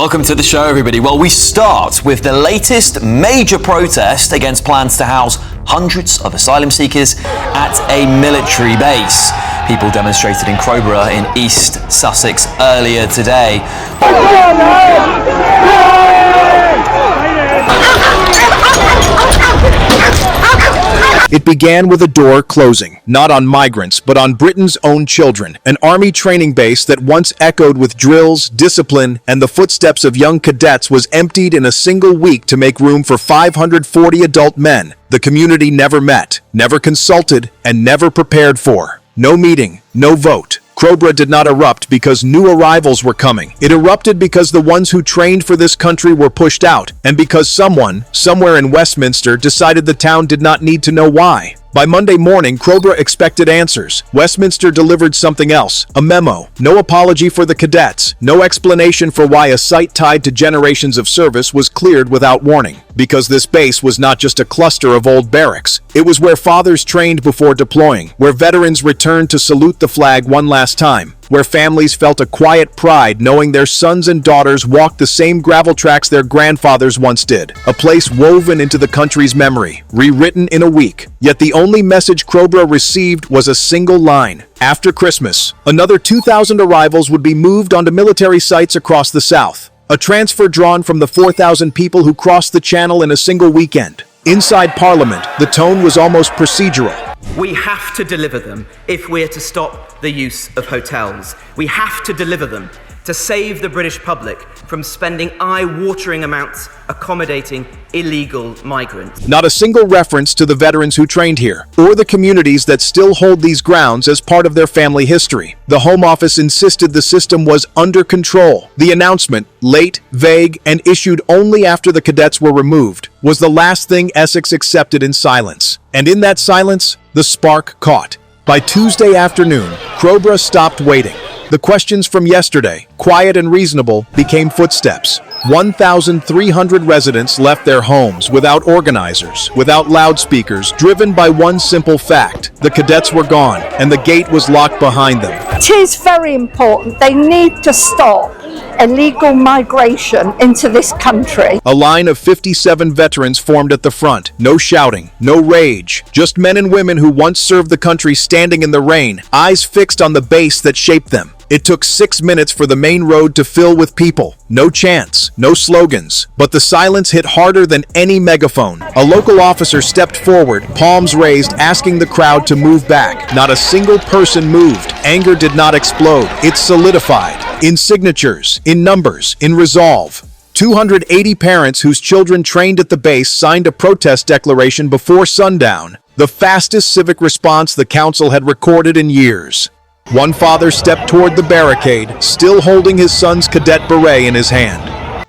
Welcome to the show, everybody. Well, we start with the latest major protest against plans to house hundreds of asylum seekers at a military base. People demonstrated in Crowborough in East Sussex earlier today. It began with a door closing, not on migrants, but on Britain's own children, an army training base that once echoed with drills, discipline, and the footsteps of young cadets was emptied in a single week to make room for 540 adult men. The community never met, never consulted, and never prepared for. No meeting, no vote. Crowborough did not erupt because new arrivals were coming. It erupted because the ones who trained for this country were pushed out, and because someone, somewhere in Westminster, decided the town did not need to know why. By Monday morning, Crowborough expected answers. Westminster delivered something else, a memo. No apology for the cadets, no explanation for why a site tied to generations of service was cleared without warning. Because this base was not just a cluster of old barracks. It was where fathers trained before deploying, where veterans returned to salute the flag one last time, where families felt a quiet pride knowing their sons and daughters walked the same gravel tracks their grandfathers once did. A place woven into the country's memory, rewritten in a week. Yet the only message Crowborough received was a single line. After Christmas, another 2,000 arrivals would be moved onto military sites across the South. A transfer drawn from the 4,000 people who crossed the Channel in a single weekend. Inside Parliament, the tone was almost procedural. We have to deliver them if we're to stop the use of hotels. We have to deliver them to save the British public from spending eye-watering amounts accommodating illegal migrants. Not a single reference to the veterans who trained here, or the communities that still hold these grounds as part of their family history. The Home Office insisted the system was under control. The announcement, late, vague, and issued only after the cadets were removed, was the last thing Essex accepted in silence. And in that silence, the spark caught. By Tuesday afternoon, Crowborough stopped waiting. The questions from yesterday, quiet and reasonable, became footsteps. 1,300 residents left their homes without organizers, without loudspeakers, driven by one simple fact. The cadets were gone, and the gate was locked behind them. It is very important. They need to stop illegal migration into this country. A line of 57 veterans formed at the front. No shouting, no rage. Just men and women who once served the country standing in the rain, eyes fixed on the base that shaped them. It took 6 minutes for the main road to fill with people. No chants, no slogans, but the silence hit harder than any megaphone. A local officer stepped forward, palms raised, asking the crowd to move back. Not a single person moved. Anger did not explode. It solidified. In signatures, in numbers, in resolve. 280 parents whose children trained at the base signed a protest declaration before sundown, the fastest civic response the council had recorded in years. One father stepped toward the barricade, still holding his son's cadet beret in his hand.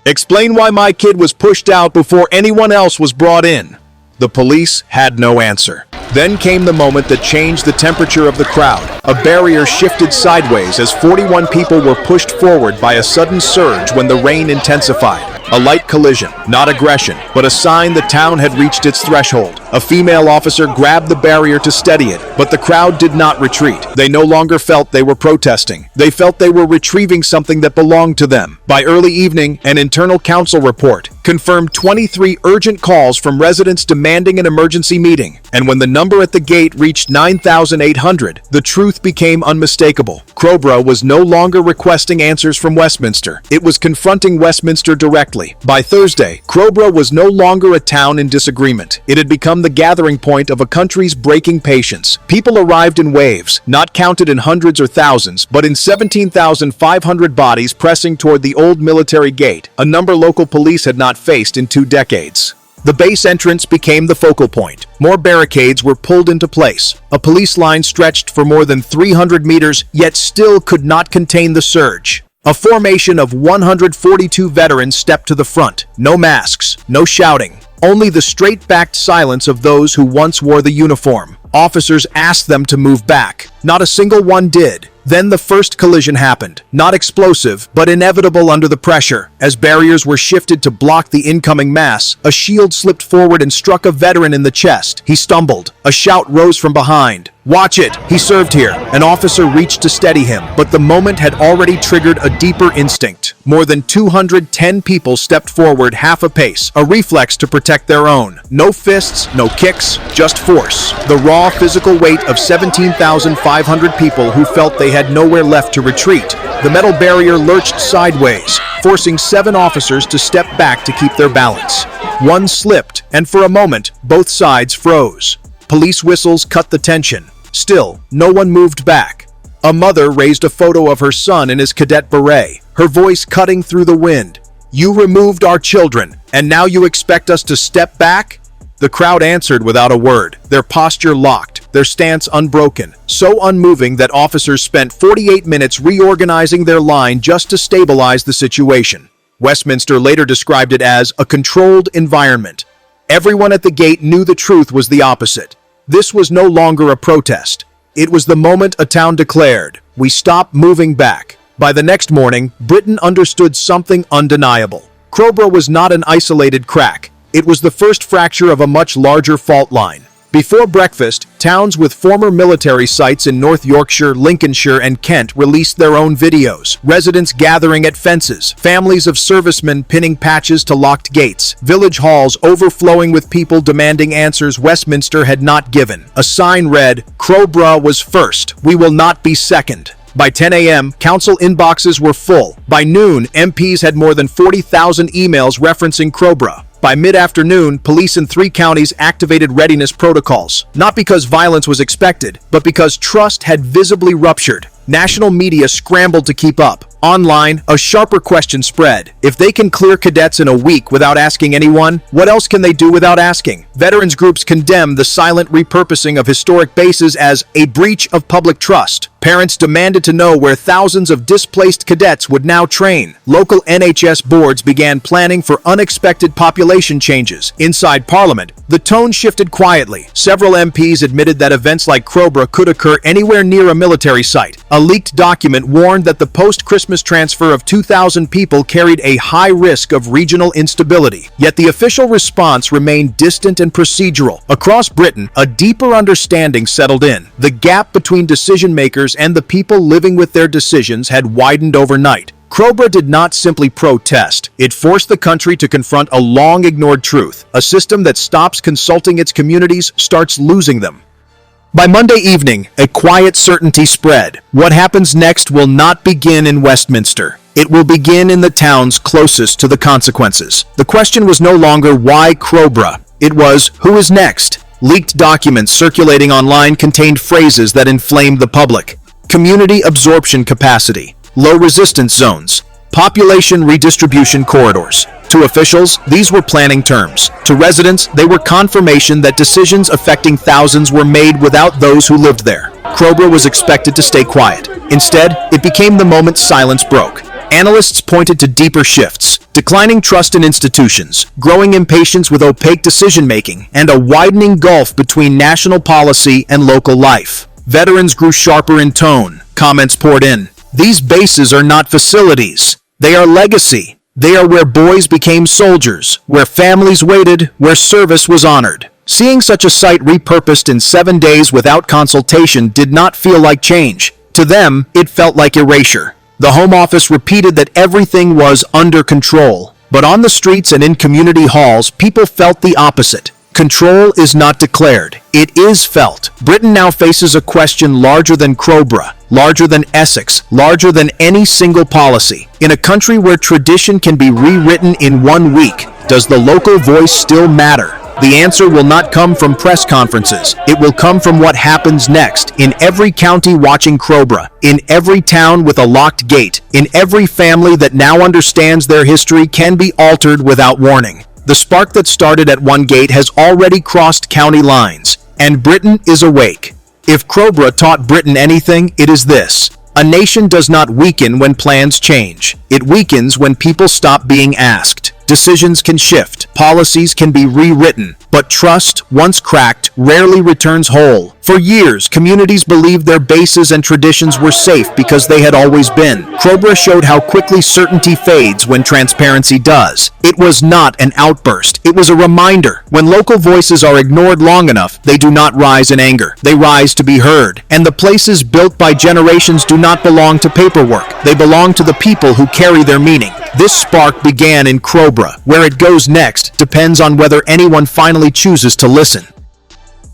"Explain why my kid was pushed out before anyone else was brought in." The police had no answer. Then came the moment that changed the temperature of the crowd. A barrier shifted sideways as 41 people were pushed forward by a sudden surge when the rain intensified. A light collision, not aggression, but a sign the town had reached its threshold. A female officer grabbed the barrier to steady it, but the crowd did not retreat. They no longer felt they were protesting. They felt they were retrieving something that belonged to them. By early evening, an internal council report confirmed 23 urgent calls from residents demanding an emergency meeting. And when the number at the gate reached 9,800, the truth became unmistakable. Crowborough was no longer requesting answers from Westminster. It was confronting Westminster directly. By Thursday, Crowborough was no longer a town in disagreement. It had become the gathering point of a country's breaking patience. People arrived in waves, not counted in hundreds or thousands, but in 17,500 bodies pressing toward the old military gate, a number local police had not faced in 2 decades. The base entrance became the focal point. More barricades were pulled into place. A police line stretched for more than 300 meters, yet still could not contain the surge. A formation of 142 veterans stepped to the front. No masks, no shouting. Only the straight-backed silence of those who once wore the uniform. Officers asked them to move back. Not a single one did. Then the first collision happened. Not explosive, but inevitable under the pressure. As barriers were shifted to block the incoming mass, a shield slipped forward and struck a veteran in the chest. He stumbled. A shout rose from behind. "Watch it, he served here." An officer reached to steady him, but the moment had already triggered a deeper instinct. More than 210 people stepped forward half a pace, a reflex to protect their own. No fists, no kicks, just force. The raw physical weight of 17,500 people who felt they had nowhere left to retreat. The metal barrier lurched sideways, forcing 7 officers to step back to keep their balance. One slipped, and for a moment, both sides froze. Police whistles cut the tension. Still, no one moved back. A mother raised a photo of her son in his cadet beret, her voice cutting through the wind. "You removed our children, and now you expect us to step back?" The crowd answered without a word, their posture locked, their stance unbroken, so unmoving that officers spent 48 minutes reorganizing their line just to stabilize the situation. Westminster later described it as a controlled environment. Everyone at the gate knew the truth was the opposite. This was no longer a protest. It was the moment a town declared, "We stop moving back." By the next morning, Britain understood something undeniable. Crowborough was not an isolated crack. It was the first fracture of a much larger fault line. Before breakfast, towns with former military sites in North Yorkshire, Lincolnshire, and Kent released their own videos. Residents gathering at fences, families of servicemen pinning patches to locked gates, village halls overflowing with people demanding answers Westminster had not given. A sign read, "Crowborough was first. We will not be second." By 10 a.m., council inboxes were full. By noon, MPs had more than 40,000 emails referencing Crowborough. By mid-afternoon, police in 3 counties activated readiness protocols, not because violence was expected, but because trust had visibly ruptured. National media scrambled to keep up. Online, a sharper question spread. If they can clear cadets in a week without asking anyone, what else can they do without asking? Veterans groups condemned the silent repurposing of historic bases as a breach of public trust. Parents demanded to know where thousands of displaced cadets would now train. Local NHS boards began planning for unexpected population changes. Inside Parliament, the tone shifted quietly. Several MPs admitted that events like Crowborough could occur anywhere near a military site. A leaked document warned that the post-Christmas transfer of 2,000 people carried a high risk of regional instability. Yet the official response remained distant and procedural. Across Britain, a deeper understanding settled in. The gap between decision-makers and the people living with their decisions had widened overnight. Crowborough did not simply protest. It forced the country to confront a long-ignored truth. A system that stops consulting its communities starts losing them. By Monday evening, a quiet certainty spread. What happens next will not begin in Westminster. It will begin in the towns closest to the consequences. The question was no longer why Crowborough. It was who is next. Leaked documents circulating online contained phrases that inflamed the public. Community absorption capacity, low resistance zones, population redistribution corridors. To officials, these were planning terms. To residents, they were confirmation that decisions affecting thousands were made without those who lived there. Crowborough was expected to stay quiet. Instead, it became the moment silence broke. Analysts pointed to deeper shifts, declining trust in institutions, growing impatience with opaque decision-making, and a widening gulf between national policy and local life. Veterans grew sharper in tone. Comments poured in. These bases are not facilities. They are legacy. They are where boys became soldiers, where families waited, where service was honored. Seeing such a site repurposed in 7 days without consultation did not feel like change. To them, it felt like erasure. The Home Office repeated that everything was under control. But on the streets and in community halls, people felt the opposite. Control is not declared. It is felt. Britain now faces a question larger than Crowborough, larger than Essex, larger than any single policy. In a country where tradition can be rewritten in 1 week, does the local voice still matter? The answer will not come from press conferences. It will come from what happens next. In every county watching Crowborough, in every town with a locked gate, in every family that now understands their history can be altered without warning. The spark that started at one gate has already crossed county lines, and Britain is awake. If Crowborough taught Britain anything, it is this. A nation does not weaken when plans change. It weakens when people stop being asked. Decisions can shift, policies can be rewritten, but trust, once cracked, rarely returns whole. For years, communities believed their bases and traditions were safe because they had always been. Cobra showed how quickly certainty fades when transparency does. It was not an outburst. It was a reminder. When local voices are ignored long enough, they do not rise in anger. They rise to be heard. And the places built by generations do not belong to paperwork. They belong to the people who carry their meaning. This spark began in Cobra. Where it goes next depends on whether anyone finally chooses to listen.